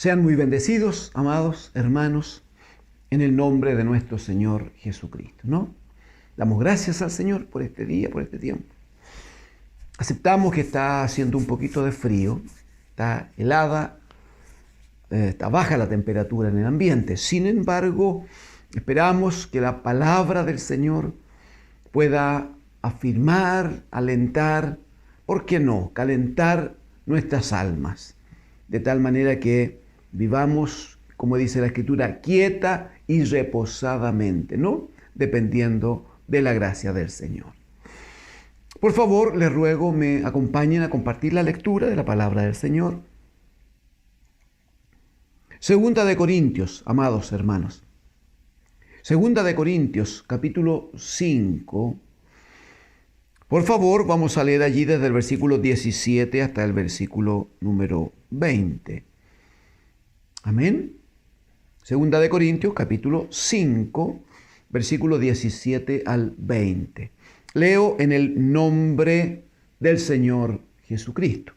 Sean muy bendecidos, amados hermanos, en el nombre de nuestro Señor Jesucristo, ¿no? Damos gracias al Señor por este día, por este tiempo. Aceptamos que está haciendo un poquito de frío, está helada, está baja la temperatura en el ambiente. Sin embargo, esperamos que la palabra del Señor pueda afirmar, alentar, ¿por qué no?, calentar nuestras almas, de tal manera que vivamos, como dice la Escritura, quieta y reposadamente, ¿no?, dependiendo de la gracia del Señor. Por favor, les ruego me acompañen a compartir la lectura de la palabra del Señor. Segunda de Corintios, amados hermanos. Segunda de Corintios, capítulo 5. Por favor, vamos a leer allí desde el versículo 17 hasta el versículo número 20. Amén. Segunda de Corintios, capítulo 5, versículo 17 al 20. Leo en el nombre del Señor Jesucristo.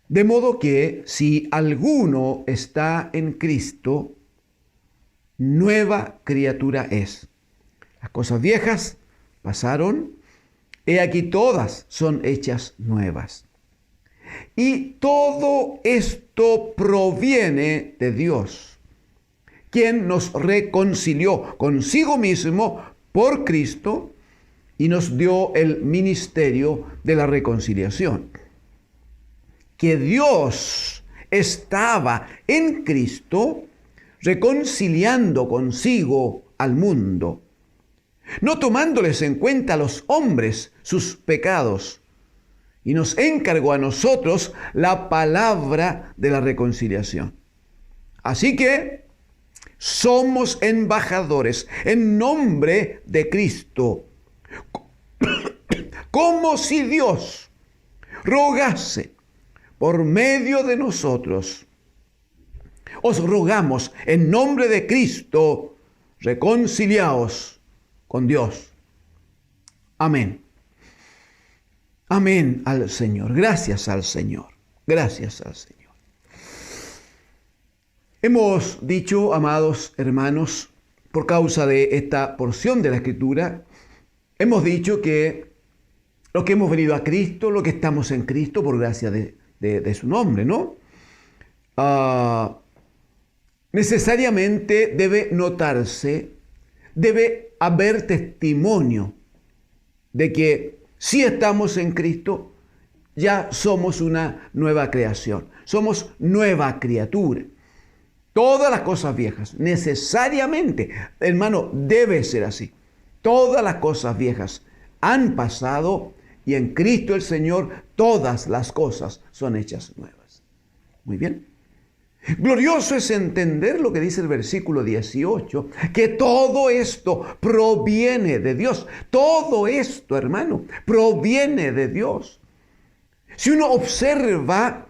De modo que si alguno está en Cristo, nueva criatura es. Las cosas viejas pasaron, he aquí todas son hechas nuevas. Y todo esto proviene de Dios, quien nos reconcilió consigo mismo por Cristo y nos dio el ministerio de la reconciliación. Que Dios estaba en Cristo reconciliando consigo al mundo, no tomándoles en cuenta a los hombres sus pecados, y nos encargó a nosotros la palabra de la reconciliación. Así que somos embajadores en nombre de Cristo, como si Dios rogase por medio de nosotros. Os rogamos en nombre de Cristo, reconciliaos con Dios. Amén. Amén al Señor. Gracias al Señor. Gracias al Señor. Hemos dicho, amados hermanos, por causa de esta porción de la Escritura, hemos dicho que los que hemos venido a Cristo, los que estamos en Cristo, por gracia de su nombre, ¿no? Necesariamente debe notarse, debe haber testimonio de que si estamos en Cristo, ya somos una nueva creación, somos nueva criatura. Todas las cosas viejas, necesariamente, hermano, debe ser así. Todas las cosas viejas han pasado y en Cristo el Señor todas las cosas son hechas nuevas. Muy bien. Glorioso es entender lo que dice el versículo 18, que todo esto proviene de Dios. Todo esto, hermano, proviene de Dios. Si uno observa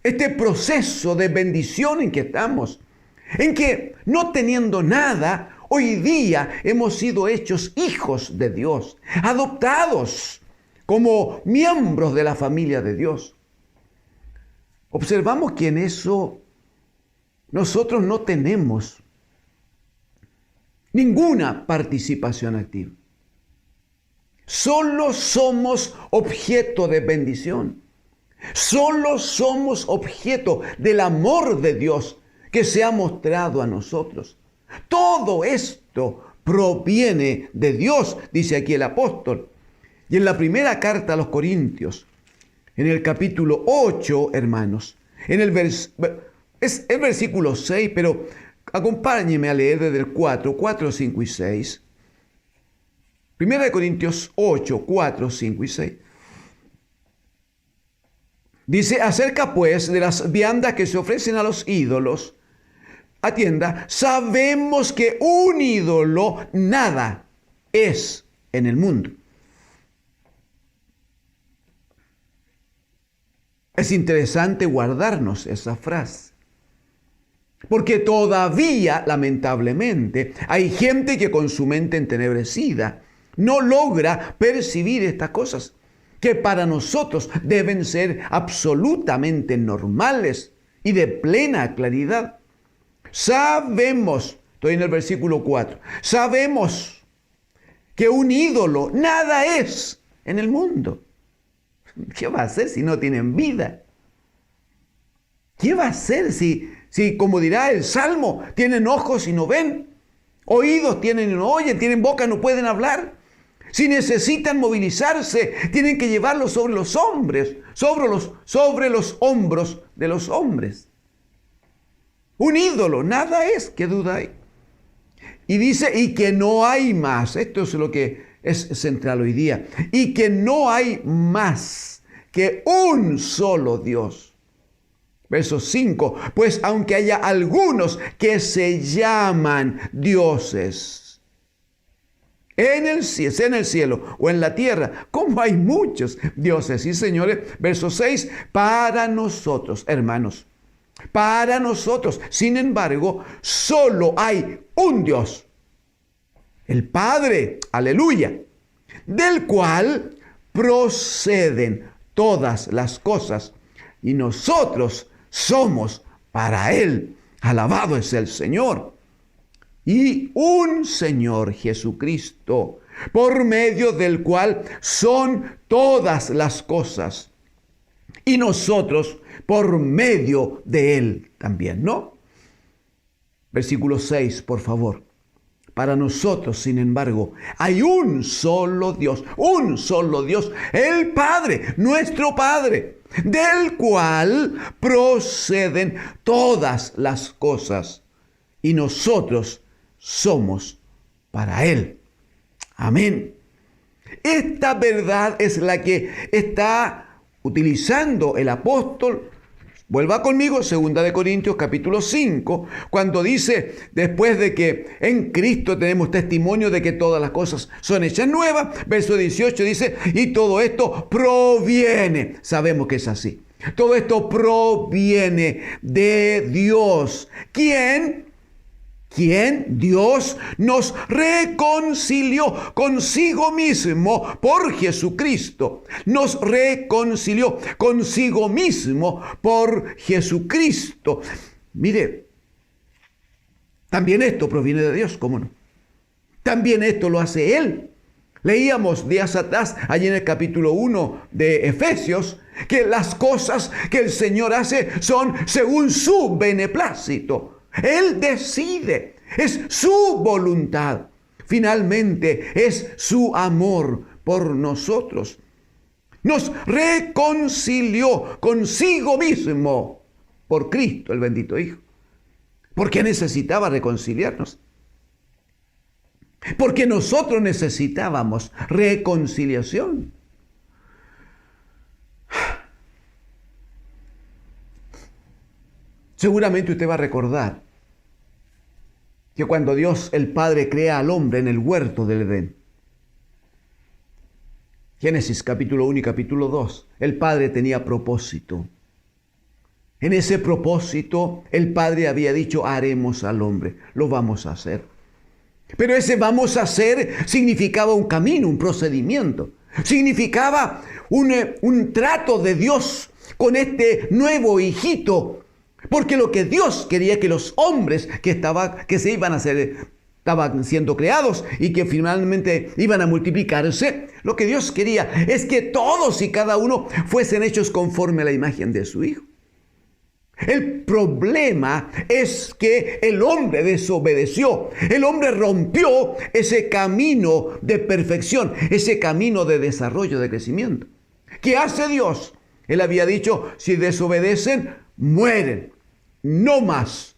este proceso de bendición en que estamos, en que no teniendo nada, hoy día hemos sido hechos hijos de Dios, adoptados como miembros de la familia de Dios. Observamos que en eso nosotros no tenemos ninguna participación activa. Solo somos objeto de bendición. Solo somos objeto del amor de Dios que se ha mostrado a nosotros. Todo esto proviene de Dios, dice aquí el apóstol. Y en la primera carta a los Corintios, en el capítulo 8, hermanos, es el versículo 6, pero acompáñeme a leer desde el 4, 5 y 6. Primera de Corintios 8, 4, 5 y 6. Dice, acerca pues de las viandas que se ofrecen a los ídolos, atienda, sabemos que un ídolo nada es en el mundo. Es interesante guardarnos esa frase. Porque todavía, lamentablemente, hay gente que con su mente entenebrecida no logra percibir estas cosas que para nosotros deben ser absolutamente normales y de plena claridad. Sabemos, estoy en el versículo 4, sabemos que un ídolo nada es en el mundo. ¿Qué va a hacer si no tienen vida? ¿Qué va a hacer si, como dirá el Salmo, tienen ojos y no ven? Oídos tienen y no oyen, tienen boca y no pueden hablar. Si necesitan movilizarse, tienen que llevarlo sobre los hombres, sobre los hombros de los hombres. Un ídolo, nada es, ¿qué duda hay? Y dice, y que no hay más, esto es lo que es central hoy día, y que no hay más que un solo Dios. Verso 5, pues aunque haya algunos que se llaman dioses, en el cielo o en la tierra, como hay muchos dioses y señores. Verso 6, para nosotros, hermanos, para nosotros, sin embargo, solo hay un Dios, el Padre, aleluya, del cual proceden todas las cosas, y nosotros somos para Él. Alabado es el Señor. Y un Señor Jesucristo, por medio del cual son todas las cosas, y nosotros por medio de Él también, ¿no? Versículo 6, por favor. Para nosotros, sin embargo, hay un solo Dios, el Padre, nuestro Padre, del cual proceden todas las cosas, y nosotros somos para Él. Amén. Esta verdad es la que está utilizando el apóstol. Vuelva conmigo, 2 Corintios capítulo 5, cuando dice, después de que en Cristo tenemos testimonio de que todas las cosas son hechas nuevas, verso 18 dice, y todo esto proviene, sabemos que es así, todo esto proviene de Dios, ¿quién? Dios nos reconcilió consigo mismo por Jesucristo. Nos reconcilió consigo mismo por Jesucristo. Mire, también esto proviene de Dios, ¿cómo no? También esto lo hace Él. Leíamos días atrás, allí en el capítulo 1 de Efesios, que las cosas que el Señor hace son según su beneplácito. Él decide, es su voluntad. Finalmente, es su amor por nosotros. Nos reconcilió consigo mismo por Cristo, el bendito Hijo. ¿Por qué necesitaba reconciliarnos? Porque nosotros necesitábamos reconciliación. Seguramente usted va a recordar que cuando Dios el Padre crea al hombre en el huerto del Edén, Génesis capítulo 1 y capítulo 2, el Padre tenía propósito. En ese propósito el Padre había dicho, haremos al hombre, lo vamos a hacer. Pero ese vamos a hacer significaba un camino, un procedimiento. Significaba un trato de Dios con este nuevo hijito. Porque lo que Dios quería que los hombres estaban siendo creados y que finalmente iban a multiplicarse, lo que Dios quería es que todos y cada uno fuesen hechos conforme a la imagen de su Hijo. El problema es que el hombre desobedeció, el hombre rompió ese camino de perfección, ese camino de desarrollo, de crecimiento. ¿Qué hace Dios? Él había dicho, si desobedecen, mueren. No más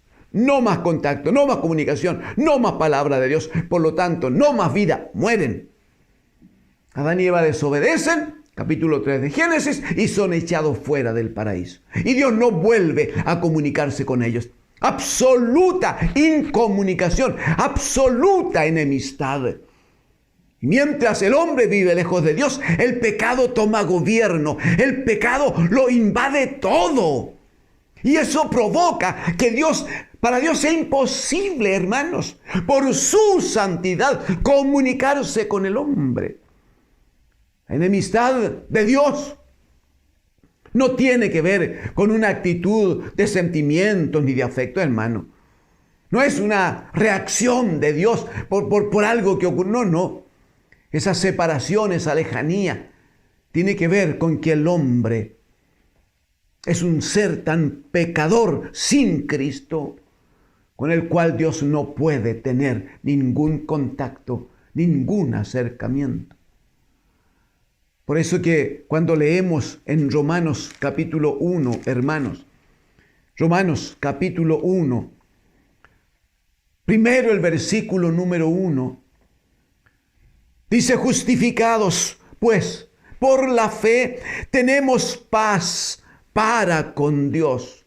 contacto, no más comunicación, no más palabra de Dios. Por lo tanto, no más vida, mueren. Adán y Eva desobedecen, capítulo 3 de Génesis, y son echados fuera del paraíso. Y Dios no vuelve a comunicarse con ellos. Absoluta incomunicación, absoluta enemistad. Mientras el hombre vive lejos de Dios, el pecado toma gobierno, el pecado lo invade todo. Y eso provoca que para Dios sea imposible, hermanos, por su santidad, comunicarse con el hombre. La enemistad de Dios No tiene que ver con una actitud de sentimientos ni de afecto, hermano. No es una reacción de Dios por algo que ocurrió. No, no. Esa separación, esa lejanía, tiene que ver con que el hombre es un ser tan pecador sin Cristo, con el cual Dios no puede tener ningún contacto, ningún acercamiento. Por eso que cuando leemos en Romanos capítulo 1, hermanos, Romanos capítulo 1, primero el versículo número 1, dice: justificados, pues, por la fe tenemos paz para con Dios.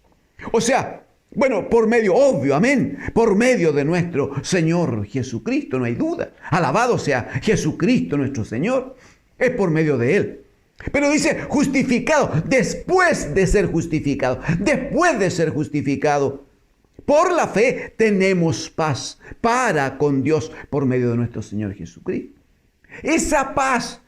O sea, bueno, por medio, obvio, amén, por medio de nuestro Señor Jesucristo, no hay duda. Alabado sea Jesucristo nuestro Señor. Es por medio de Él. Pero dice justificado, después de ser justificado, por la fe tenemos paz para con Dios por medio de nuestro Señor Jesucristo. Esa paz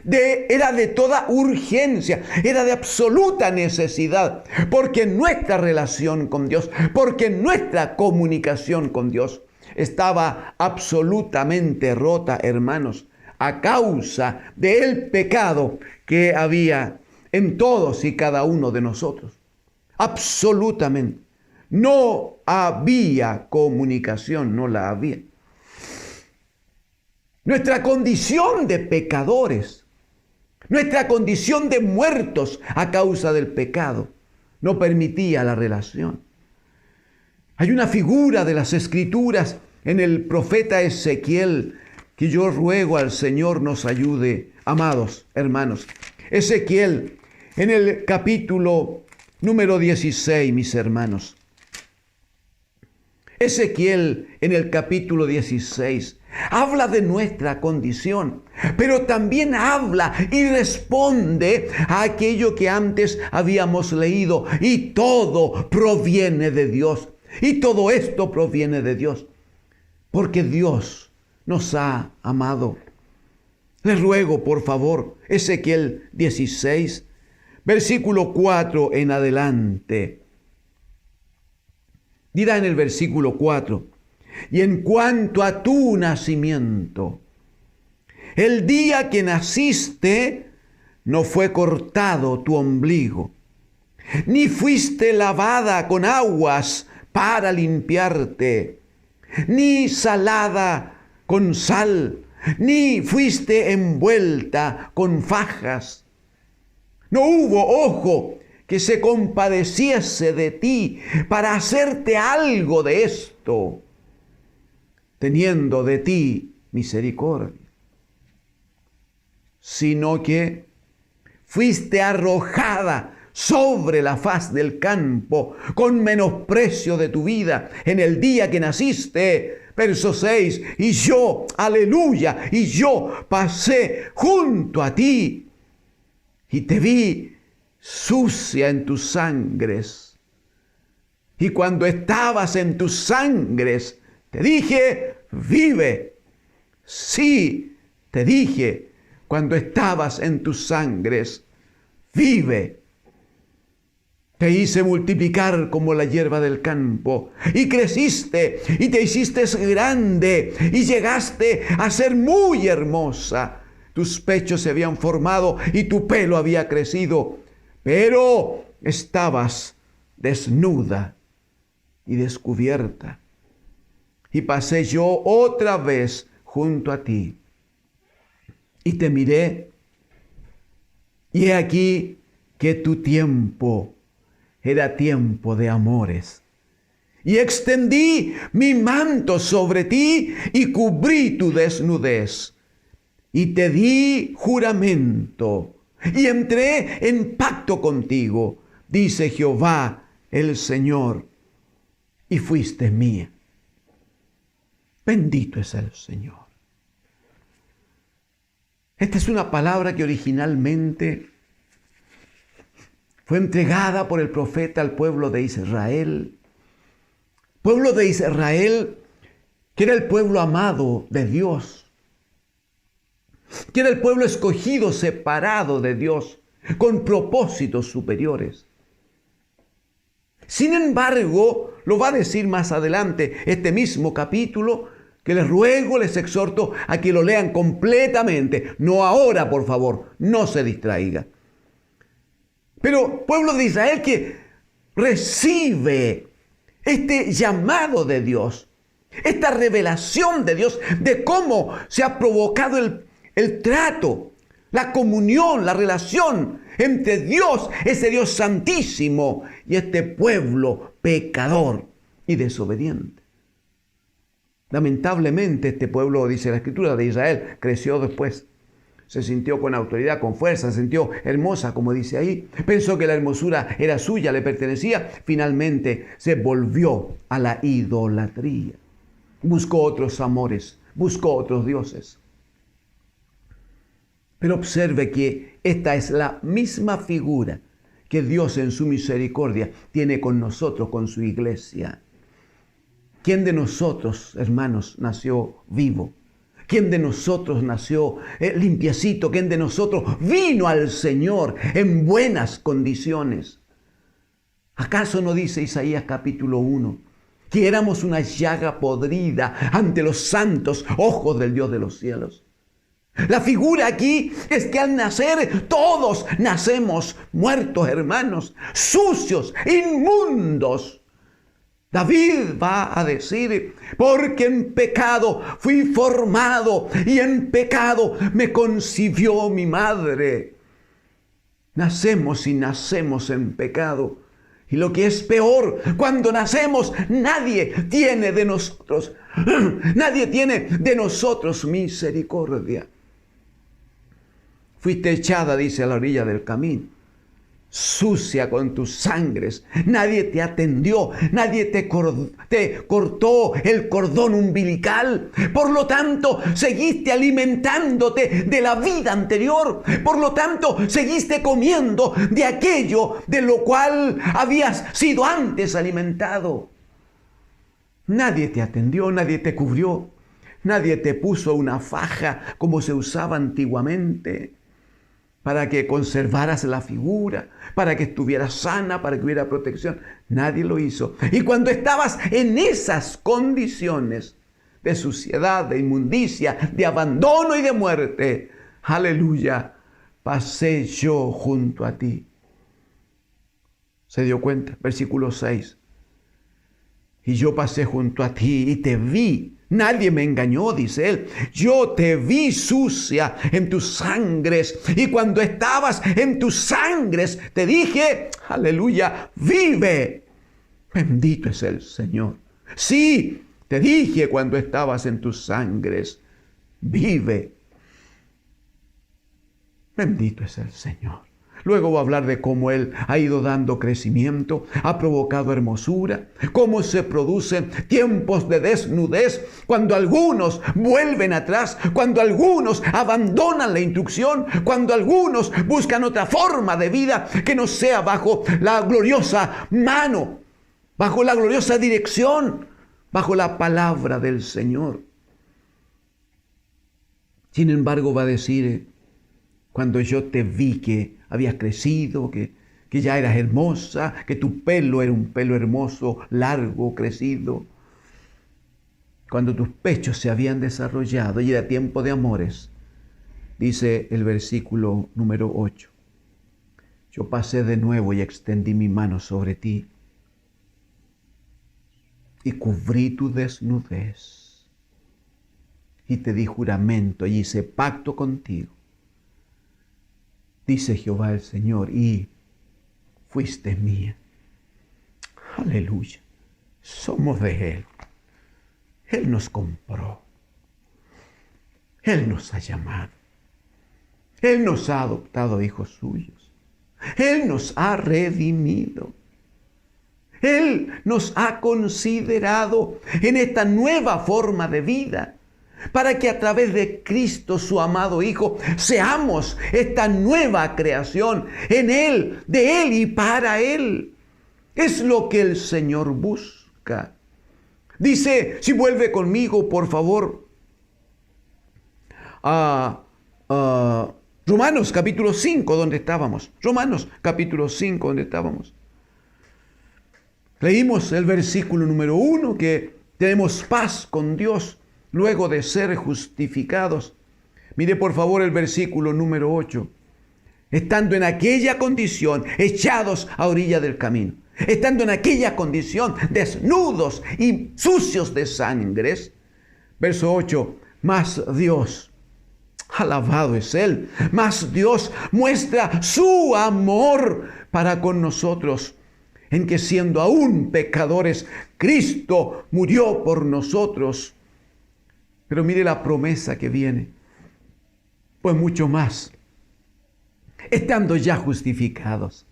era de toda urgencia, era de absoluta necesidad, porque nuestra relación con Dios, porque nuestra comunicación con Dios estaba absolutamente rota, hermanos, a causa del pecado que había en todos y cada uno de nosotros. Absolutamente. No había comunicación, no la había. Nuestra condición de pecadores, nuestra condición de muertos a causa del pecado, no permitía la relación. Hay una figura de las Escrituras en el profeta Ezequiel que yo ruego al Señor nos ayude, amados hermanos. Ezequiel, en el capítulo número 16, mis hermanos. Ezequiel, en el capítulo 16, habla de nuestra condición, pero también habla y responde a aquello que antes habíamos leído. Y todo proviene de Dios. Y todo esto proviene de Dios, porque Dios nos ha amado. Les ruego, por favor, Ezequiel 16, versículo 4 en adelante. Dirá en el versículo 4: y en cuanto a tu nacimiento, el día que naciste, no fue cortado tu ombligo, ni fuiste lavada con aguas para limpiarte, ni salada con sal, ni fuiste envuelta con fajas. No hubo ojo que se compadeciese de ti para hacerte algo de esto, teniendo de ti misericordia, sino que fuiste arrojada sobre la faz del campo con menosprecio de tu vida en el día que naciste. Verso 6, y yo, aleluya, y yo pasé junto a ti y te vi sucia en tus sangres. Y cuando estabas en tus sangres, te dije, vive. Sí, te dije, cuando estabas en tus sangres, vive. Te hice multiplicar como la hierba del campo, y creciste, y te hiciste grande, y llegaste a ser muy hermosa. Tus pechos se habían formado, y tu pelo había crecido, pero estabas desnuda y descubierta. Y pasé yo otra vez junto a ti, y te miré, y he aquí que tu tiempo era tiempo de amores. Y extendí mi manto sobre ti y cubrí tu desnudez. Y te di juramento y entré en pacto contigo, dice Jehová el Señor, y fuiste mía. Bendito es el Señor. Esta es una palabra que originalmente fue entregada por el profeta al pueblo de Israel. Pueblo de Israel que era el pueblo amado de Dios, que era el pueblo escogido, separado de Dios, con propósitos superiores. Sin embargo, lo va a decir más adelante este mismo capítulo, que les ruego, les exhorto a que lo lean completamente. No ahora, por favor, no se distraiga. Pero pueblo de Israel que recibe este llamado de Dios, esta revelación de Dios, de cómo se ha provocado el trato, la comunión, la relación entre Dios, ese Dios santísimo, y este pueblo pecador y desobediente. Lamentablemente este pueblo, dice la Escritura, de Israel, creció después. Se sintió con autoridad, con fuerza, se sintió hermosa, como dice ahí. Pensó que la hermosura era suya, le pertenecía. Finalmente se volvió a la idolatría. Buscó otros amores, buscó otros dioses. Pero observe que esta es la misma figura que Dios en su misericordia tiene con nosotros, con su iglesia. ¿Quién de nosotros, hermanos, nació vivo? ¿Quién de nosotros nació limpiecito? ¿Quién de nosotros vino al Señor en buenas condiciones? ¿Acaso no dice Isaías capítulo 1 que éramos una llaga podrida ante los santos ojos del Dios de los cielos? La figura aquí es que al nacer todos nacemos muertos, hermanos, sucios, inmundos. David va a decir, porque en pecado fui formado y en pecado me concibió mi madre. Nacemos y nacemos en pecado. Y lo que es peor, cuando nacemos, nadie tiene de nosotros misericordia. Fuiste echada, dice, a la orilla del camino, sucia con tus sangres. Nadie te atendió, nadie te cortó el cordón umbilical. Por lo tanto, seguiste alimentándote de la vida anterior. Por lo tanto, seguiste comiendo de aquello de lo cual habías sido antes alimentado. Nadie te atendió, nadie te cubrió, nadie te puso una faja como se usaba antiguamente, para que conservaras la figura, para que estuvieras sana, para que hubiera protección. Nadie lo hizo. Y cuando estabas en esas condiciones de suciedad, de inmundicia, de abandono y de muerte, aleluya, pasé yo junto a ti. ¿Se dio cuenta? Versículo 6. Y yo pasé junto a ti y te vi. Nadie me engañó, dice él. Yo te vi sucia en tus sangres. Y cuando estabas en tus sangres, te dije, aleluya, vive. Bendito es el Señor. Sí, te dije cuando estabas en tus sangres, vive. Bendito es el Señor. Luego va a hablar de cómo Él ha ido dando crecimiento, ha provocado hermosura, cómo se producen tiempos de desnudez, cuando algunos vuelven atrás, cuando algunos abandonan la instrucción, cuando algunos buscan otra forma de vida que no sea bajo la gloriosa mano, bajo la gloriosa dirección, bajo la palabra del Señor. Sin embargo, va a decir, cuando yo te vi que habías crecido, que ya eras hermosa, que tu pelo era un pelo hermoso, largo, crecido. Cuando tus pechos se habían desarrollado y era tiempo de amores, dice el versículo número 8. Yo pasé de nuevo y extendí mi mano sobre ti y cubrí tu desnudez y te di juramento y hice pacto contigo. Dice Jehová el Señor, y fuiste mía. Aleluya. Somos de Él. Él nos compró. Él nos ha llamado. Él nos ha adoptado hijos suyos. Él nos ha redimido. Él nos ha considerado en esta nueva forma de vida, para que a través de Cristo, su amado Hijo, seamos esta nueva creación en Él, de Él y para Él. Es lo que el Señor busca. Dice, si vuelve conmigo, por favor, a Romanos capítulo 5, donde estábamos. Romanos capítulo 5, donde estábamos. Leímos el versículo número 1, que tenemos paz con Dios luego de ser justificados. Mire por favor el versículo número 8. Estando en aquella condición, echados a orilla del camino. Estando en aquella condición, desnudos y sucios de sangres. Verso 8. Mas Dios, alabado es Él, mas Dios muestra su amor para con nosotros, en que siendo aún pecadores, Cristo murió por nosotros. Pero mire la promesa que viene. Pues mucho más, estando ya justificados.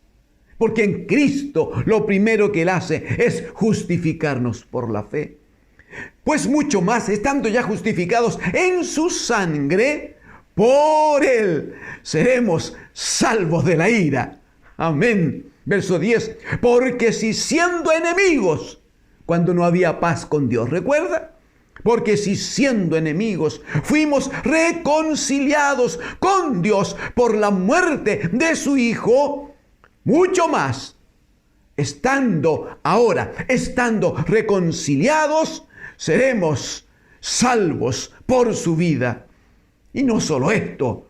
Porque en Cristo lo primero que Él hace es justificarnos por la fe. Pues mucho más, estando ya justificados en su sangre, por Él seremos salvos de la ira. Amén. Verso 10. Porque si siendo enemigos, cuando no había paz con Dios, ¿recuerda? Porque si siendo enemigos fuimos reconciliados con Dios por la muerte de su Hijo, mucho más, estando reconciliados, seremos salvos por su vida. Y no solo esto,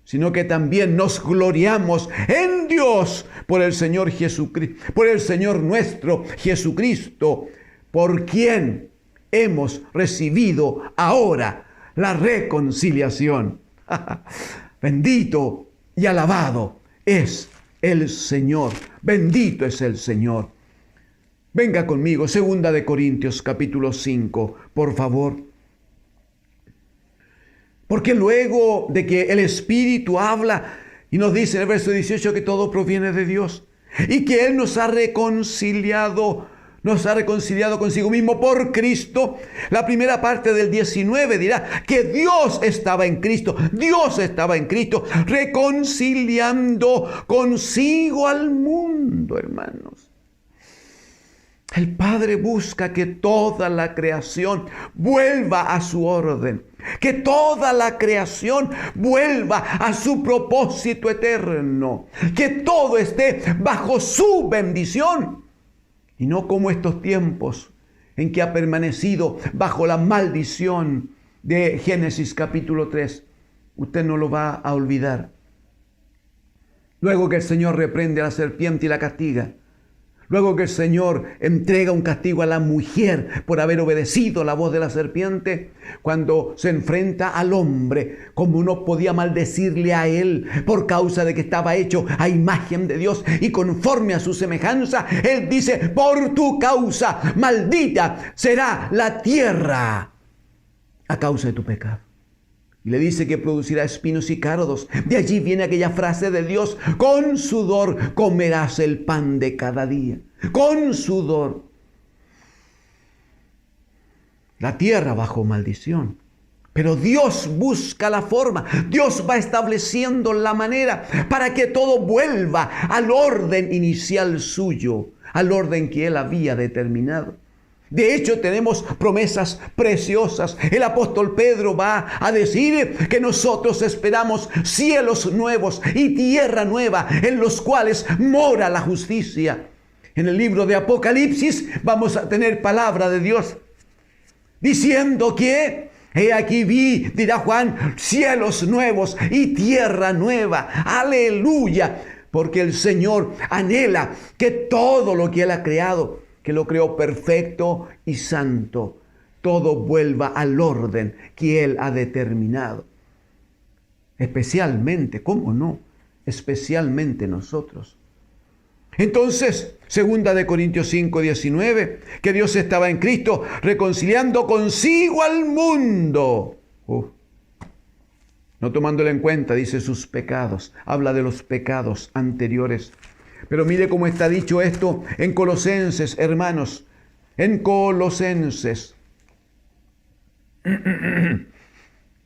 sino que también nos gloriamos en Dios por el Señor Jesucristo, por el Señor nuestro Jesucristo, por quien hemos recibido ahora la reconciliación. Bendito y alabado es el Señor. Bendito es el Señor. Venga conmigo, 2 Corintios capítulo 5, por favor. Porque luego de que el Espíritu habla y nos dice en el verso 18 que todo proviene de Dios y que Él nos ha reconciliado consigo mismo por Cristo. La primera parte del 19 dirá que Dios estaba en Cristo reconciliando consigo al mundo, hermanos. El Padre busca que toda la creación vuelva a su orden, que toda la creación vuelva a su propósito eterno, que todo esté bajo su bendición. Y no como estos tiempos en que ha permanecido bajo la maldición de Génesis capítulo 3. Usted no lo va a olvidar. Luego que el Señor reprende a la serpiente y la castiga. Luego que el Señor entrega un castigo a la mujer por haber obedecido la voz de la serpiente, cuando se enfrenta al hombre, como no podía maldecirle a él por causa de que estaba hecho a imagen de Dios y conforme a su semejanza, Él dice: por tu causa maldita será la tierra a causa de tu pecado. Y le dice que producirá espinos y cardos. De allí viene aquella frase de Dios: con sudor comerás el pan de cada día. Con sudor. La tierra bajo maldición. Pero Dios busca la forma. Dios va estableciendo la manera para que todo vuelva al orden inicial suyo, al orden que Él había determinado. De hecho, tenemos promesas preciosas. El apóstol Pedro va a decir que nosotros esperamos cielos nuevos y tierra nueva en los cuales mora la justicia. En el libro de Apocalipsis vamos a tener palabra de Dios diciendo que he aquí vi, dirá Juan, cielos nuevos y tierra nueva. Aleluya. Porque el Señor anhela que todo lo que Él ha creado, que lo creó perfecto y santo, todo vuelva al orden que Él ha determinado. Especialmente, ¿cómo no? Especialmente nosotros. Entonces, 2 Corintios 5, 19, que Dios estaba en Cristo reconciliando consigo al mundo. No tomándole en cuenta, dice, sus pecados. Habla de los pecados anteriores. Pero mire cómo está dicho esto en Colosenses, hermanos. En Colosenses.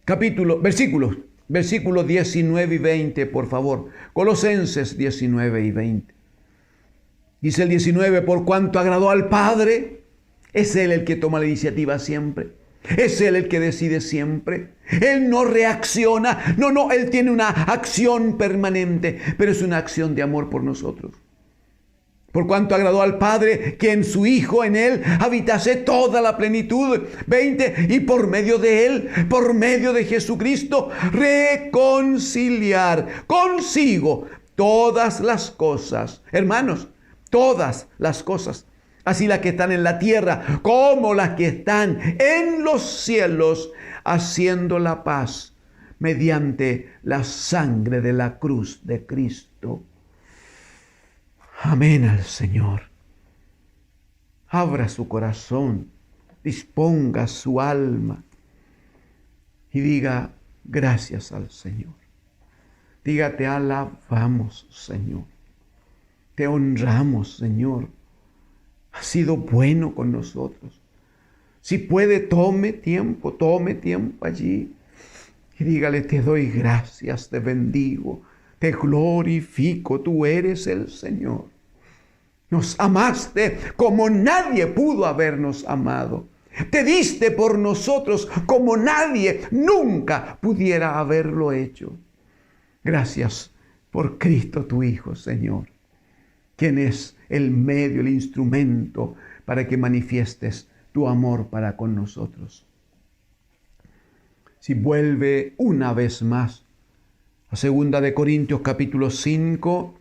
Versículos 19 y 20, por favor. Colosenses 19 y 20. Dice el 19, por cuanto agradó al Padre, es Él el que toma la iniciativa siempre. Es Él el que decide siempre. Él no reacciona. No, Él tiene una acción permanente, pero es una acción de amor por nosotros. Por cuanto agradó al Padre que en su Hijo, en Él, habitase toda la plenitud. 20. Y por medio de Él, por medio de Jesucristo, reconciliar consigo todas las cosas. Hermanos, todas las cosas. Así las que están en la tierra como las que están en los cielos, haciendo la paz mediante la sangre de la cruz de Cristo. Amén al Señor. Abra su corazón, disponga su alma y diga gracias al Señor. Diga, te alabamos, Señor. Te honramos, Señor. Ha sido bueno con nosotros. Si puede, tome tiempo allí. Y dígale, te doy gracias, te bendigo, te glorifico, tú eres el Señor. Nos amaste como nadie pudo habernos amado. Te diste por nosotros como nadie nunca pudiera haberlo hecho. Gracias por Cristo tu Hijo, Señor, quien es el medio, el instrumento para que manifiestes tu amor para con nosotros. Si vuelve una vez más a 2 de Corintios capítulo 5,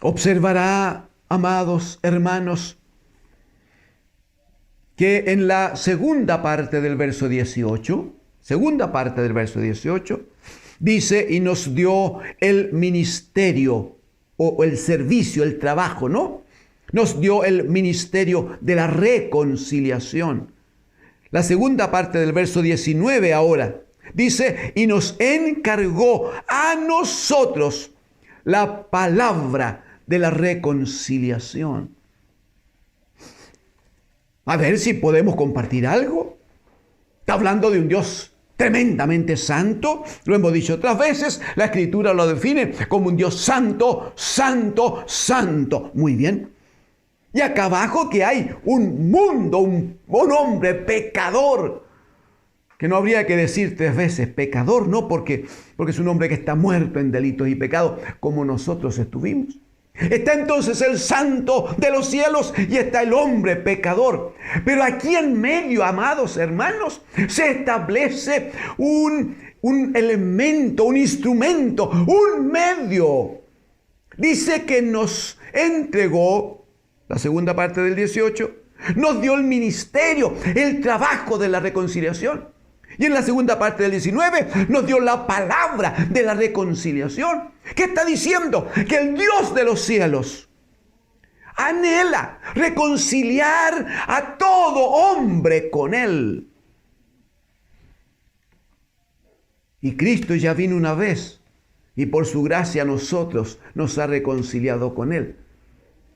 observará, amados hermanos, que en la segunda parte del verso 18, dice, y nos dio el ministerio, o el servicio, el trabajo, ¿no? Nos dio el ministerio de la reconciliación. La segunda parte del verso 19 ahora dice, y nos encargó a nosotros la palabra de la reconciliación. A ver si podemos compartir algo. Está hablando de un Dios tremendamente santo. Lo hemos dicho otras veces. La Escritura lo define como un Dios santo, santo, santo. Muy bien. Y acá abajo que hay un mundo, un hombre pecador, que no habría que decir 3 veces pecador, no, porque es un hombre que está muerto en delitos y pecados, como nosotros estuvimos. Está entonces el santo de los cielos y está el hombre pecador. Pero aquí en medio, amados hermanos, se establece un elemento, un instrumento, un medio. Dice que nos entregó, la segunda parte del 18, nos dio el ministerio, el trabajo de la reconciliación. Y en la segunda parte del 19 nos dio la palabra de la reconciliación. ¿Qué está diciendo? Que el Dios de los cielos anhela reconciliar a todo hombre con Él. Y Cristo ya vino una vez y por su gracia a nosotros nos ha reconciliado con Él.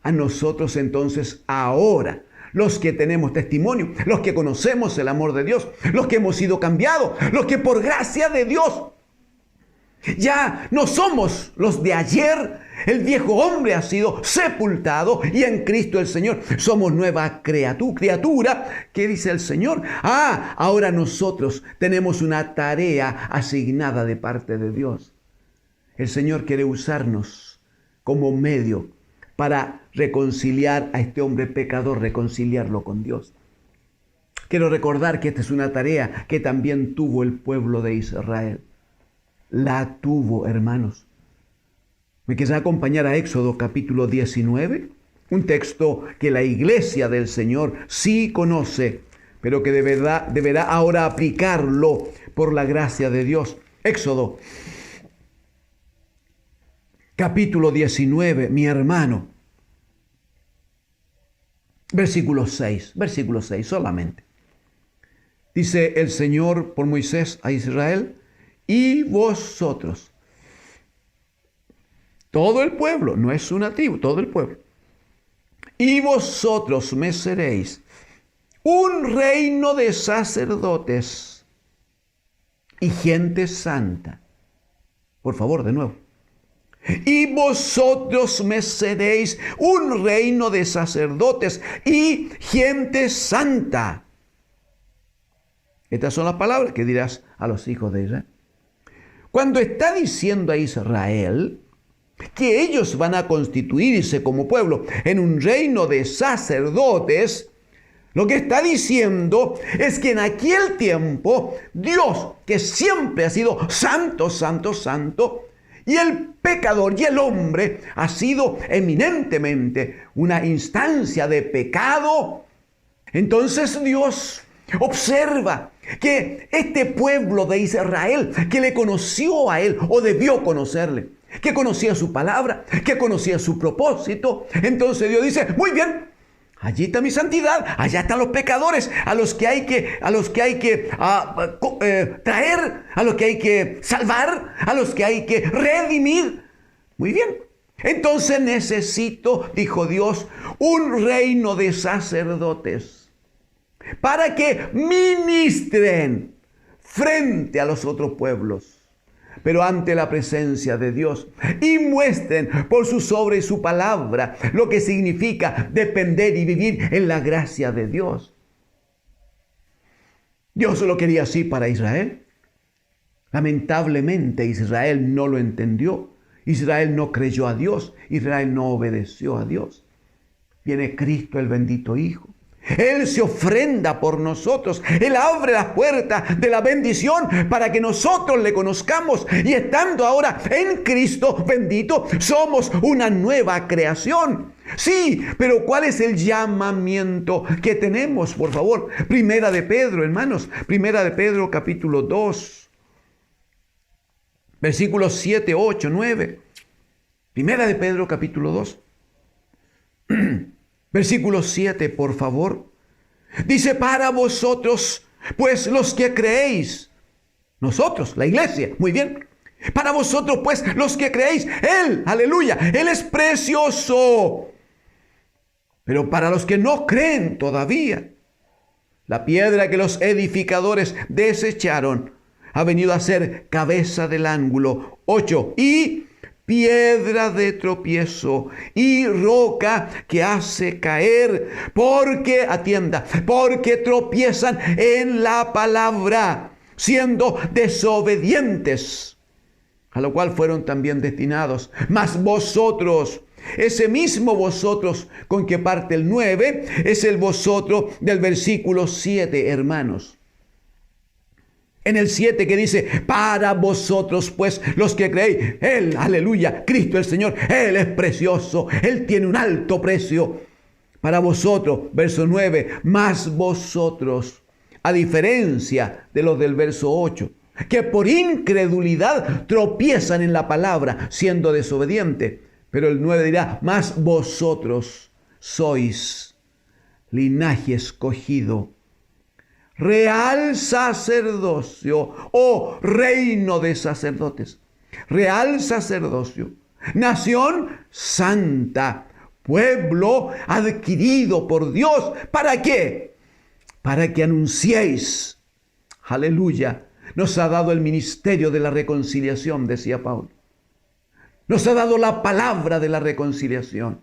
A nosotros entonces ahora, los que tenemos testimonio, los que conocemos el amor de Dios, los que hemos sido cambiados, los que por gracia de Dios ya no somos los de ayer. El viejo hombre ha sido sepultado y en Cristo el Señor somos nueva criatura. ¿Qué dice el Señor? Ahora nosotros tenemos una tarea asignada de parte de Dios. El Señor quiere usarnos como medio para reconciliar a este hombre pecador, reconciliarlo con Dios. Quiero recordar que esta es una tarea que también tuvo el pueblo de Israel. La tuvo, hermanos. ¿Me quieres acompañar a Éxodo capítulo 19? Un texto que la iglesia del Señor sí conoce, pero que deberá ahora aplicarlo por la gracia de Dios. Éxodo capítulo 19, mi hermano. Versículo 6 solamente. Dice el Señor por Moisés a Israel, y vosotros, todo el pueblo, no es una tribu, todo el pueblo, y vosotros me seréis un reino de sacerdotes y gente santa. Por favor, de nuevo. Y vosotros me seréis un reino de sacerdotes y gente santa. Estas son las palabras que dirás a los hijos de Israel. Cuando está diciendo a Israel que ellos van a constituirse como pueblo en un reino de sacerdotes, lo que está diciendo es que en aquel tiempo Dios, que siempre ha sido santo, santo, santo, y el pecador y el hombre ha sido eminentemente una instancia de pecado, entonces Dios observa que este pueblo de Israel, que le conoció a él, o debió conocerle, que conocía su palabra, que conocía su propósito, entonces Dios dice, muy bien, allí está mi santidad, allá están los pecadores, a los que hay que traer, a los que hay que salvar, a los que hay que redimir. Muy bien. Entonces necesito, dijo Dios, un reino de sacerdotes para que ministren frente a los otros pueblos, pero ante la presencia de Dios, y muestren por su obra y su palabra lo que significa depender y vivir en la gracia de Dios. Dios lo quería así para Israel. Lamentablemente Israel no lo entendió. Israel no creyó a Dios. Israel no obedeció a Dios. Viene Cristo, el bendito Hijo. Él se ofrenda por nosotros. Él abre las puertas de la bendición para que nosotros le conozcamos. Y estando ahora en Cristo bendito, somos una nueva creación. Sí, pero ¿cuál es el llamamiento que tenemos? Por favor, Primera de Pedro, hermanos. Primera de Pedro, capítulo 2. Versículos 7, 8, 9. Primera de Pedro, capítulo 2. Versículo 7, por favor. Dice, para vosotros, pues los que creéis. Nosotros, la iglesia, muy bien. Para vosotros, pues los que creéis, Él, aleluya, Él es precioso. Pero para los que no creen todavía, la piedra que los edificadores desecharon ha venido a ser cabeza del ángulo. 8. Y piedra de tropiezo y roca que hace caer, porque, atienda, porque tropiezan en la palabra, siendo desobedientes, a lo cual fueron también destinados. Mas vosotros, ese mismo vosotros con que parte el 9, es el vosotros del versículo 7, hermanos. En el 7 que dice, para vosotros pues los que creéis, Él, aleluya, Cristo el Señor, Él es precioso, Él tiene un alto precio. Para vosotros, verso 9, más vosotros, a diferencia de los del verso 8, que por incredulidad tropiezan en la palabra, siendo desobedientes. Pero el 9 dirá, más vosotros sois linaje escogido, real sacerdocio o reino de sacerdotes, real sacerdocio, nación santa, pueblo adquirido por Dios. ¿Para qué? Para que anunciéis, aleluya, nos ha dado el ministerio de la reconciliación, decía Pablo. Nos ha dado la palabra de la reconciliación,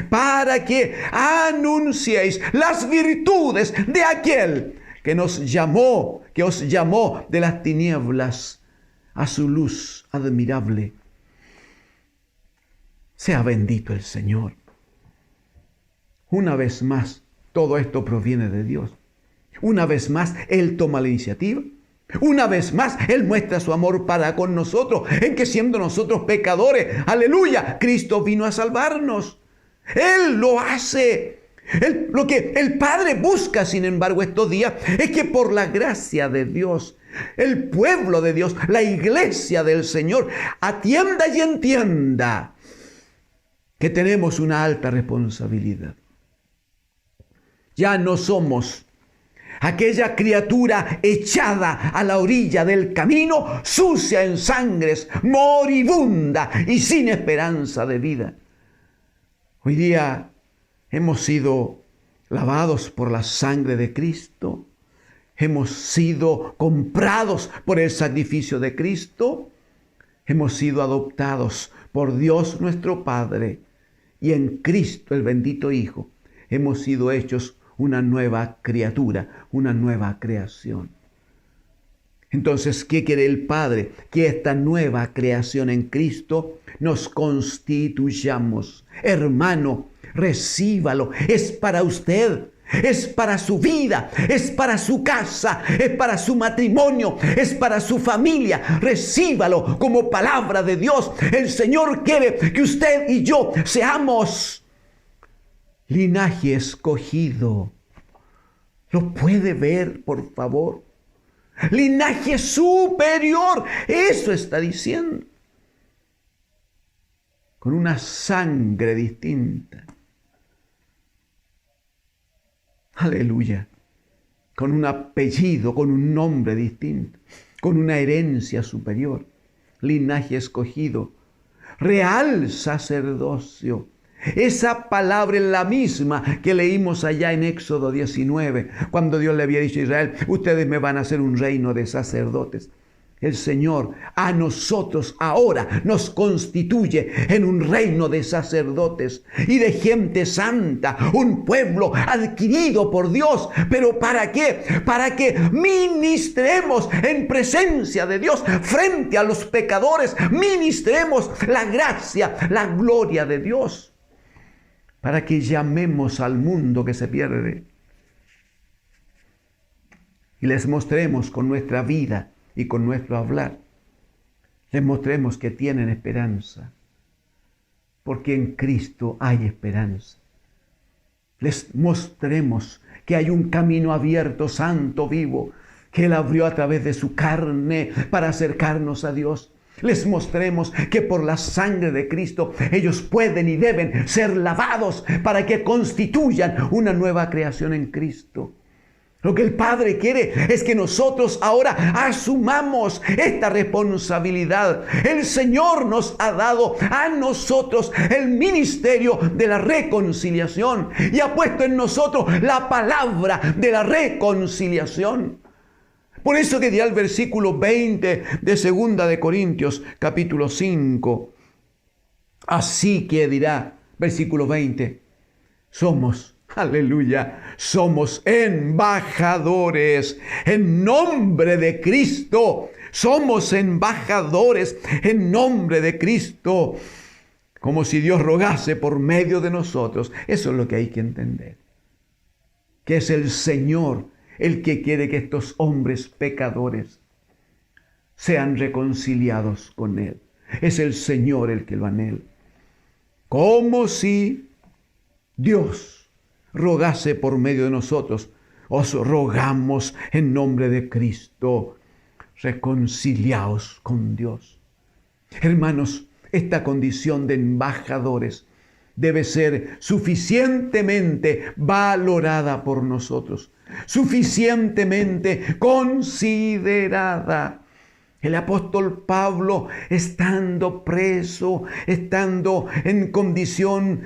para que anunciéis las virtudes de aquel que nos llamó, que os llamó de las tinieblas a su luz admirable. Sea bendito el Señor. Una vez más, todo esto proviene de Dios. Una vez más, Él toma la iniciativa. Una vez más, Él muestra su amor para con nosotros, en que siendo nosotros pecadores, aleluya, Cristo vino a salvarnos. Él lo hace. Lo que el Padre busca, sin embargo, estos días, es que por la gracia de Dios, el pueblo de Dios, la iglesia del Señor, atienda y entienda que tenemos una alta responsabilidad. Ya no somos aquella criatura echada a la orilla del camino, sucia en sangres, moribunda y sin esperanza de vida. Hoy día hemos sido lavados por la sangre de Cristo. Hemos sido comprados por el sacrificio de Cristo. Hemos sido adoptados por Dios nuestro Padre. Y en Cristo, el bendito Hijo, hemos sido hechos una nueva criatura, una nueva creación. Entonces, ¿qué quiere el Padre? Que esta nueva creación en Cristo nos constituyamos. Hermano, recíbalo. Es para usted. Es para su vida, es para su casa, es para su matrimonio, es para su familia. Recíbalo como palabra de Dios. El Señor quiere que usted y yo seamos linaje escogido. ¿Lo puede ver, por favor? Linaje superior. Eso está diciendo. Con una sangre distinta. Aleluya. Con un apellido, con un nombre distinto. Con una herencia superior. Linaje escogido. Real sacerdocio. Esa palabra es la misma que leímos allá en Éxodo 19, cuando Dios le había dicho a Israel, ustedes me van a hacer un reino de sacerdotes. El Señor a nosotros ahora nos constituye en un reino de sacerdotes y de gente santa, un pueblo adquirido por Dios. ¿Pero para qué? Para que ministremos en presencia de Dios frente a los pecadores, ministremos la gracia, la gloria de Dios, para que llamemos al mundo que se pierde y les mostremos con nuestra vida y con nuestro hablar, les mostremos que tienen esperanza, porque en Cristo hay esperanza. Les mostremos que hay un camino abierto, santo, vivo, que Él abrió a través de su carne para acercarnos a Dios. Les mostremos que por la sangre de Cristo ellos pueden y deben ser lavados para que constituyan una nueva creación en Cristo. Lo que el Padre quiere es que nosotros ahora asumamos esta responsabilidad. El Señor nos ha dado a nosotros el ministerio de la reconciliación y ha puesto en nosotros la palabra de la reconciliación. Por eso que dirá el versículo 20 de 2 de Corintios, capítulo 5. Así que dirá, versículo 20, somos, aleluya, somos embajadores en nombre de Cristo. Somos embajadores en nombre de Cristo. Como si Dios rogase por medio de nosotros. Eso es lo que hay que entender. Que es el Señor el que quiere que estos hombres pecadores sean reconciliados con Él. Es el Señor el que lo anhela. Como si Dios rogase por medio de nosotros. Os rogamos en nombre de Cristo, reconciliaos con Dios. Hermanos, esta condición de embajadores debe ser suficientemente valorada por nosotros, suficientemente considerada. El apóstol Pablo, estando preso, estando en condición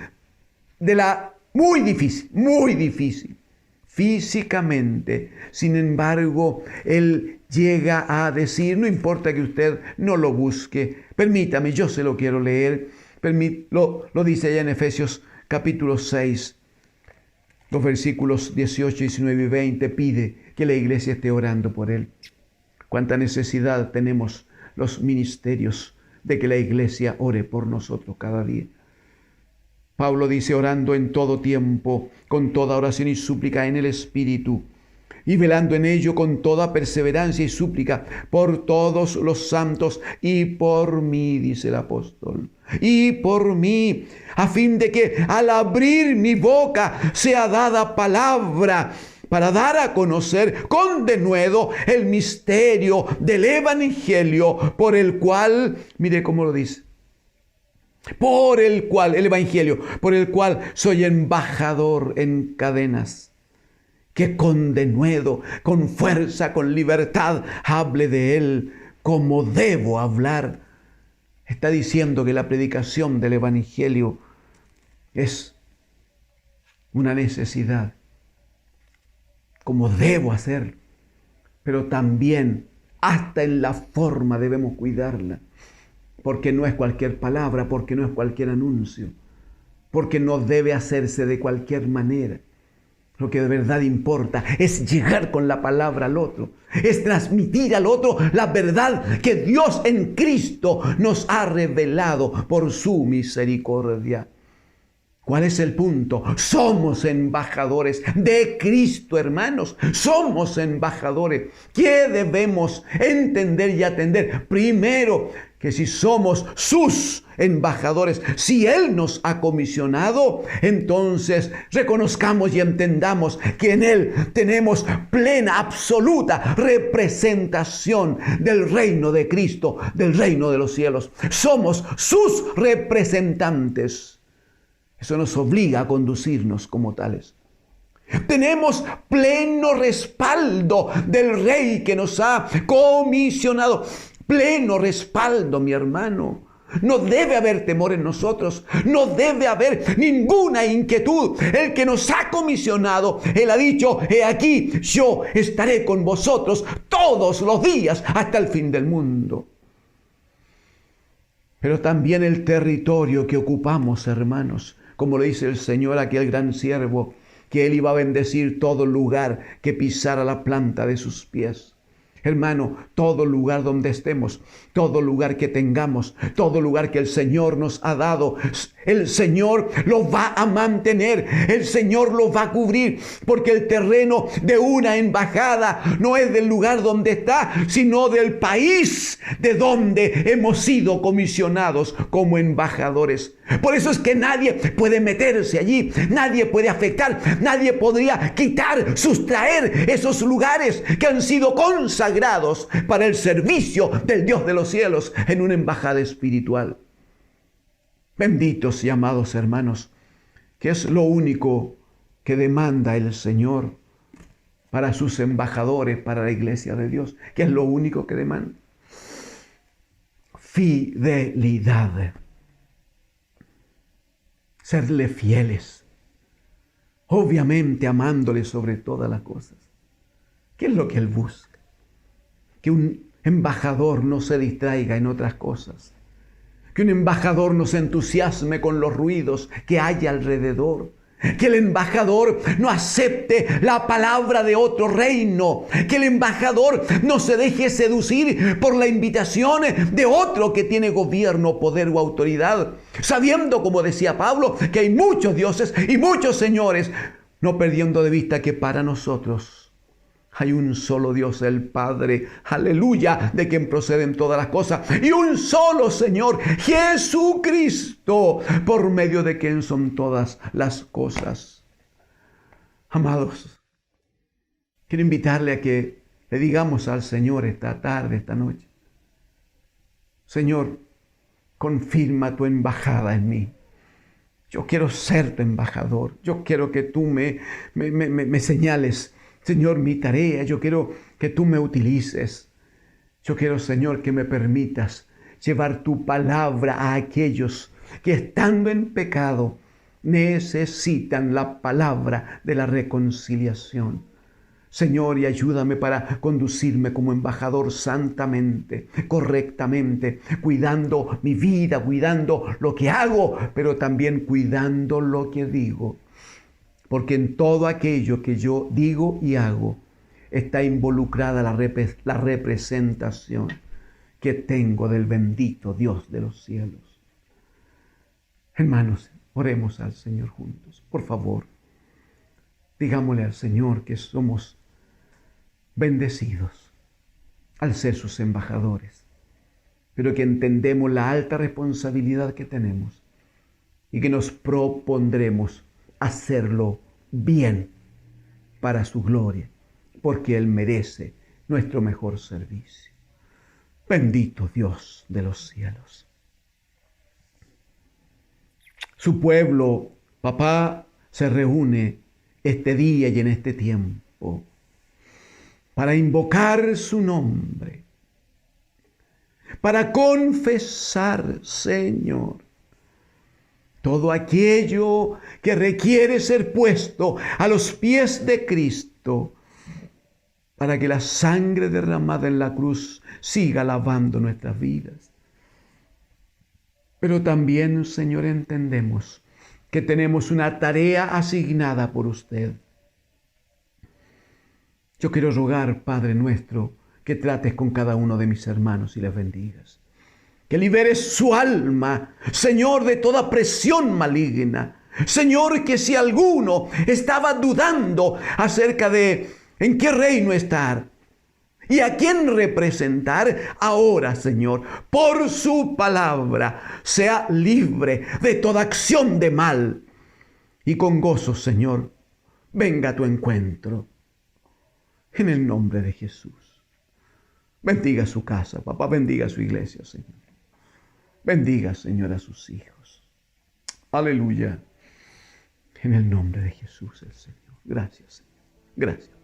de la muy difícil, físicamente, sin embargo, él llega a decir, no importa que usted no lo busque, permítame, yo se lo quiero leer, lo dice allá en Efesios capítulo 6, los versículos 18, 19 y 20, pide que la iglesia esté orando por él. Cuánta necesidad tenemos los ministerios de que la iglesia ore por nosotros cada día. Pablo dice, orando en todo tiempo, con toda oración y súplica en el Espíritu, y velando en ello con toda perseverancia y súplica por todos los santos y por mí, dice el apóstol, y por mí, a fin de que al abrir mi boca sea dada palabra para dar a conocer con denuedo el misterio del Evangelio, por el cual, mire cómo lo dice, por el cual, el Evangelio, por el cual soy embajador en cadenas, que con denuedo, con fuerza, con libertad, hable de él como debo hablar. Está diciendo que la predicación del Evangelio es una necesidad, como debo hacer, pero también hasta en la forma debemos cuidarla, porque no es cualquier palabra, porque no es cualquier anuncio, porque no debe hacerse de cualquier manera. Lo que de verdad importa es llegar con la palabra al otro, es transmitir al otro la verdad que Dios en Cristo nos ha revelado por su misericordia. ¿Cuál es el punto? Somos embajadores de Cristo, hermanos. Somos embajadores. ¿Qué debemos entender y atender? Primero, que si somos sus embajadores, si Él nos ha comisionado, entonces reconozcamos y entendamos que en Él tenemos plena, absoluta representación del reino de Cristo, del reino de los cielos. Somos sus representantes. Eso nos obliga a conducirnos como tales. Tenemos pleno respaldo del Rey que nos ha comisionado. Pleno respaldo, mi hermano. No debe haber temor en nosotros. No debe haber ninguna inquietud. El que nos ha comisionado, Él ha dicho, he aquí, yo estaré con vosotros todos los días hasta el fin del mundo. Pero también el territorio que ocupamos, hermanos, como le dice el Señor a aquel gran siervo, que Él iba a bendecir todo lugar que pisara la planta de sus pies. Hermano, todo lugar donde estemos, todo lugar que tengamos, todo lugar que el Señor nos ha dado, el Señor lo va a mantener, el Señor lo va a cubrir, porque el terreno de una embajada no es del lugar donde está, sino del país de donde hemos sido comisionados como embajadores. Por eso es que nadie puede meterse allí, nadie puede afectar, nadie podría quitar, sustraer esos lugares que han sido consagrados para el servicio del Dios de los cielos en una embajada espiritual. Benditos y amados hermanos, que es lo único que demanda el Señor para sus embajadores, para la iglesia de Dios, que es lo único que demanda. Fidelidad. Serle fieles, obviamente amándole sobre todas las cosas. ¿Qué es lo que Él busca? Que un embajador no se distraiga en otras cosas, que un embajador no se entusiasme con los ruidos que hay alrededor, que el embajador no acepte la palabra de otro reino, que el embajador no se deje seducir por la invitación de otro que tiene gobierno, poder o autoridad, sabiendo, como decía Pablo, que hay muchos dioses y muchos señores, no perdiendo de vista que para nosotros hay un solo Dios, el Padre, aleluya, de quien proceden todas las cosas, y un solo Señor, Jesucristo, por medio de quien son todas las cosas. Amados, quiero invitarle a que le digamos al Señor esta tarde, esta noche: Señor, confirma tu embajada en mí. Yo quiero ser tu embajador. Yo quiero que tú me señales, Señor, mi tarea. Yo quiero que tú me utilices. Yo quiero, Señor, que me permitas llevar tu palabra a aquellos que, estando en pecado, necesitan la palabra de la reconciliación. Señor, y ayúdame para conducirme como embajador santamente, correctamente, cuidando mi vida, cuidando lo que hago, pero también cuidando lo que digo. Porque en todo aquello que yo digo y hago está involucrada la representación que tengo del bendito Dios de los cielos. Hermanos, oremos al Señor juntos. Por favor, digámosle al Señor que somos bendecidos al ser sus embajadores, pero que entendemos la alta responsabilidad que tenemos y que nos propondremos hacerlo bien para su gloria, porque Él merece nuestro mejor servicio. Bendito Dios de los cielos. Su pueblo, papá, se reúne este día y en este tiempo para invocar su nombre, para confesar, Señor, todo aquello que requiere ser puesto a los pies de Cristo, para que la sangre derramada en la cruz siga lavando nuestras vidas. Pero también, Señor, entendemos que tenemos una tarea asignada por usted. Yo quiero rogar, Padre nuestro, que trates con cada uno de mis hermanos y les bendigas. Que liberes su alma, Señor, de toda presión maligna. Señor, que si alguno estaba dudando acerca de en qué reino estar y a quién representar, ahora, Señor, por su palabra, sea libre de toda acción de mal. Y con gozo, Señor, venga a tu encuentro. En el nombre de Jesús. Bendiga su casa, papá. Bendiga su iglesia, Señor. Bendiga, Señor, a sus hijos. Aleluya. En el nombre de Jesús, el Señor. Gracias, Señor. Gracias.